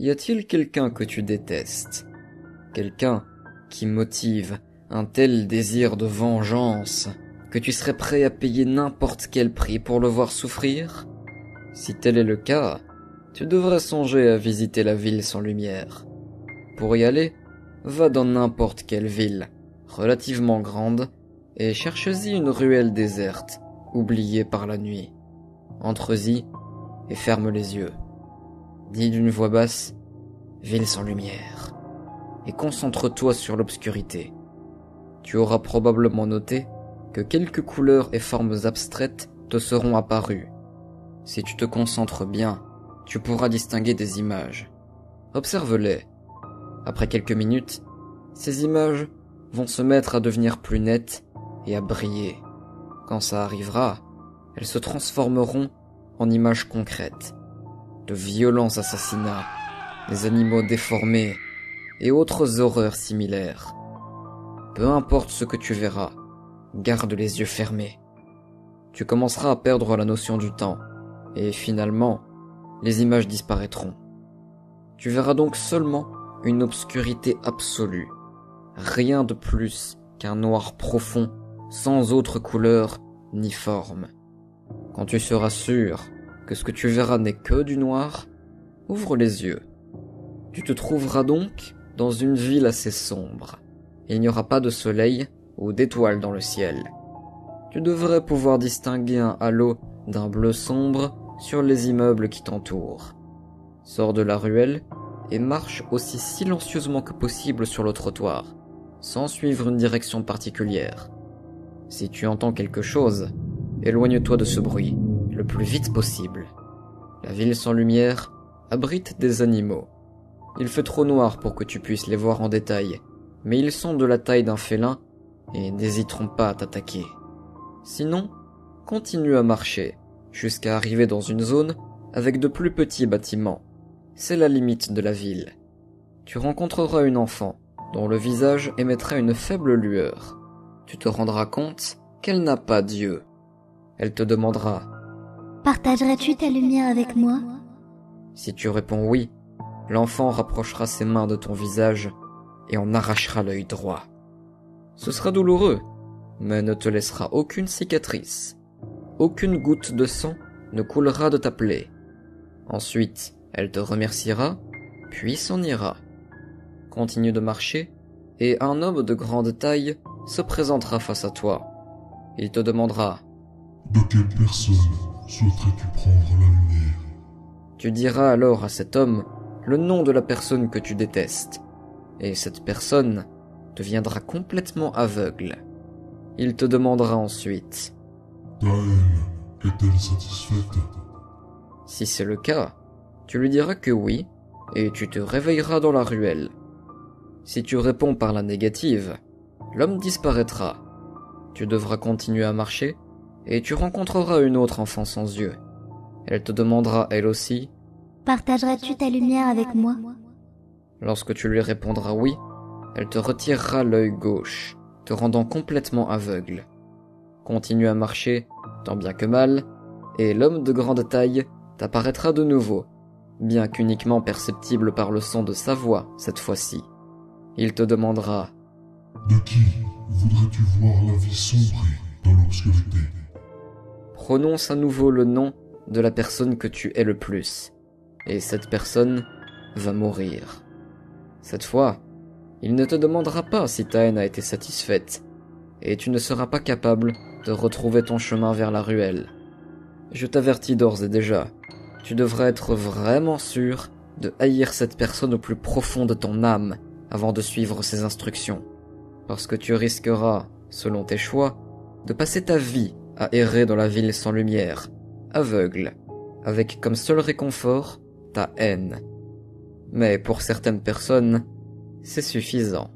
y a-t-il quelqu'un que tu détestes? Quelqu'un qui motive un tel désir de vengeance que tu serais prêt à payer n'importe quel prix pour le voir souffrir? Si tel est le cas, tu devrais songer à visiter la ville sans lumière. Pour y aller, va dans n'importe quelle ville, relativement grande, et cherche-y une ruelle déserte, oubliée par la nuit. Entre-y et ferme les yeux. Dis d'une voix basse, « Ville sans lumière », et concentre-toi sur l'obscurité. Tu auras probablement noté que quelques couleurs et formes abstraites te seront apparues. Si tu te concentres bien, tu pourras distinguer des images. Observe-les. Après quelques minutes, ces images vont se mettre à devenir plus nettes et à briller. Quand ça arrivera, elles se transformeront en images concrètes. De violents assassinats, des animaux déformés et autres horreurs similaires. Peu importe ce que tu verras, garde les yeux fermés. Tu commenceras à perdre la notion du temps, et finalement, les images disparaîtront. Tu verras donc seulement une obscurité absolue, rien de plus qu'un noir profond, sans autre couleur ni forme. Quand tu seras sûr que ce que tu verras n'est que du noir, ouvre les yeux. Tu te trouveras donc dans une ville assez sombre. Il n'y aura pas de soleil ou d'étoiles dans le ciel. Tu devrais pouvoir distinguer un halo d'un bleu sombre sur les immeubles qui t'entourent. Sors de la ruelle et marche aussi silencieusement que possible sur le trottoir, sans suivre une direction particulière. Si tu entends quelque chose, éloigne-toi de ce bruit, le plus vite possible. La ville sans lumière abrite des animaux. Il fait trop noir pour que tu puisses les voir en détail, mais ils sont de la taille d'un félin et n'hésiteront pas à t'attaquer. Sinon, continue à marcher, jusqu'à arriver dans une zone avec de plus petits bâtiments. C'est la limite de la ville. Tu rencontreras une enfant, dont le visage émettra une faible lueur. Tu te rendras compte qu'elle n'a pas d'yeux. Elle te demandera « Partagerais-tu ta lumière avec moi ?» Si tu réponds oui, l'enfant rapprochera ses mains de ton visage et en arrachera l'œil droit. Ce sera douloureux, mais ne te laissera aucune cicatrice. Aucune goutte de sang ne coulera de ta plaie. Ensuite, elle te remerciera, puis s'en ira. Continue de marcher, et un homme de grande taille se présentera face à toi. Il te demandera « De quelle personne souhaiterais-tu prendre la lumière ?» Tu diras alors à cet homme le nom de la personne que tu détestes, et cette personne deviendra complètement aveugle. Il te demandera ensuite « Ta haine est-elle satisfaite ?» Si c'est le cas, tu lui diras que oui, et tu te réveilleras dans la ruelle. Si tu réponds par la négative, l'homme disparaîtra. Tu devras continuer à marcher, et tu rencontreras une autre enfant sans yeux. Elle te demandera elle aussi « Partagerais-tu ta lumière avec moi ?» Lorsque tu lui répondras oui, elle te retirera l'œil gauche, te rendant complètement aveugle. Continue à marcher, tant bien que mal, et l'homme de grande taille t'apparaîtra de nouveau, bien qu'uniquement perceptible par le son de sa voix cette fois-ci. Il te demandera « De qui voudrais-tu voir la vie sombrer dans l'obscurité ?» Prononce à nouveau le nom de la personne que tu hais le plus, et cette personne va mourir. Cette fois, il ne te demandera pas si ta haine a été satisfaite, et tu ne seras pas capable de retrouver ton chemin vers la ruelle. Je t'avertis d'ores et déjà, tu devrais être vraiment sûr de haïr cette personne au plus profond de ton âme avant de suivre ses instructions, parce que tu risqueras, selon tes choix, de passer ta vie à errer dans la ville sans lumière, aveugle, avec comme seul réconfort ta haine. Mais pour certaines personnes, c'est suffisant.